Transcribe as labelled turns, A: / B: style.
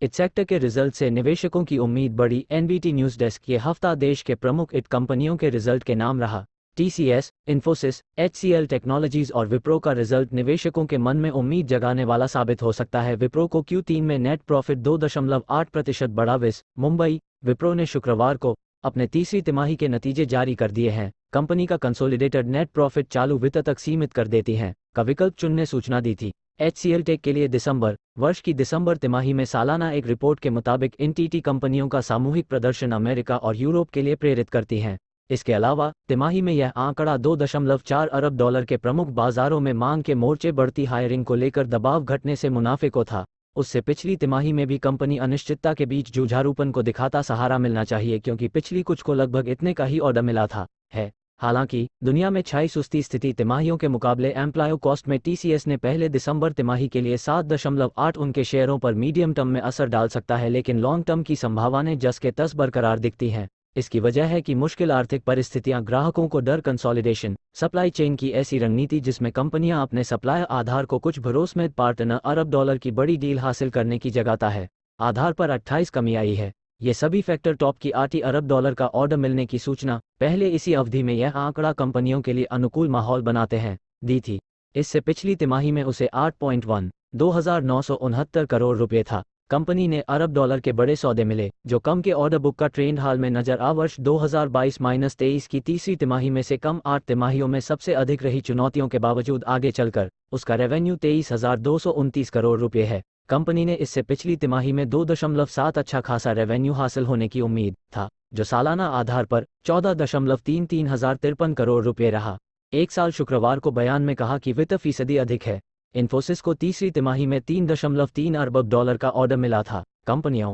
A: इस सेक्टर के रिजल्ट से निवेशकों की उम्मीद बढ़ी। NBT news desk. ये हफ्ता देश के प्रमुख IT कंपनियों के रिजल्ट के नाम रहा। TCS, इन्फोसिस, HCL टेक्नोलॉजीज और विप्रो का रिजल्ट निवेशकों के मन में उम्मीद जगाने वाला साबित हो सकता है। विप्रो को Q3 में नेट प्रॉफिट 2.8% बढ़ा। मुंबई। विप्रो ने शुक्रवार को अपने तीसरी तिमाही के नतीजे जारी कर दिए हैं। कंपनी का कंसोलिडेटेड नेट प्रॉफिट चालू वित्त तक सीमित कर देती है का विकल्प चुनने सूचना दी थी। HCL टेक के लिए दिसंबर वर्ष की दिसंबर तिमाही में सालाना एक रिपोर्ट के मुताबिक इन TT कंपनियों का सामूहिक प्रदर्शन अमेरिका और यूरोप के लिए प्रेरित करती हैं। इसके अलावा तिमाही में यह आंकड़ा $2.4 अरब के प्रमुख बाजारों में मांग के मोर्चे, बढ़ती हायरिंग को लेकर दबाव घटने से मुनाफे को था। उससे पिछली तिमाही में भी कंपनी अनिश्चितता के बीच जूझारूपन को दिखाता सहारा मिलना चाहिए, क्योंकि पिछली कुछ को लगभग इतने का ही ऑर्डर मिला था है। हालांकि दुनिया में छाई सुस्ती स्थिति तिमाहियों के मुकाबले एम्प्लॉय कॉस्ट में TCS ने पहले दिसंबर तिमाही के लिए 7.8 उनके शेयरों पर मीडियम टर्म में असर डाल सकता है, लेकिन लॉन्ग टर्म की संभावनाएं जस के तस बरकरार दिखती हैं। इसकी वजह है कि मुश्किल आर्थिक परिस्थितियां, ग्राहकों को डर, कंसोलिडेशन, सप्लाई चेन की ऐसी रणनीति जिसमें कंपनियां अपने सप्लाई आधार को कुछ भरोसेमंद पार्टनर $अरब की बड़ी डील हासिल करने की जगाता है। आधार पर 28 कमी आई है। ये सभी फैक्टर टॉप की $80 अरब का ऑर्डर मिलने की सूचना पहले इसी अवधि में यह आंकड़ा कंपनियों के लिए अनुकूल माहौल बनाते हैं दी थी। इससे पिछली तिमाही में उसे 8.1 $2,969 करोड़ था। कंपनी ने $अरब के बड़े सौदे मिले, जो कम के ऑर्डर बुक का ट्रेंड हाल में नजर आ। वर्ष 2022-23 की तीसरी तिमाही में से कम 8 तिमाहियों में सबसे अधिक रही चुनौतियों के बावजूद आगे चलकर उसका रेवेन्यू $23,229 करोड़ है। कंपनी ने इससे पिछली तिमाही में 2.7 अच्छा खासा रेवेन्यू हासिल होने की उम्मीद था, जो सालाना आधार पर 14.33 करोड़ रहा। एक साल शुक्रवार को बयान में कहा कि वित्त फीसदी अधिक है। इन्फोसिस को तीसरी तिमाही में $3.3 अरब का ऑर्डर मिला था। कंपनियों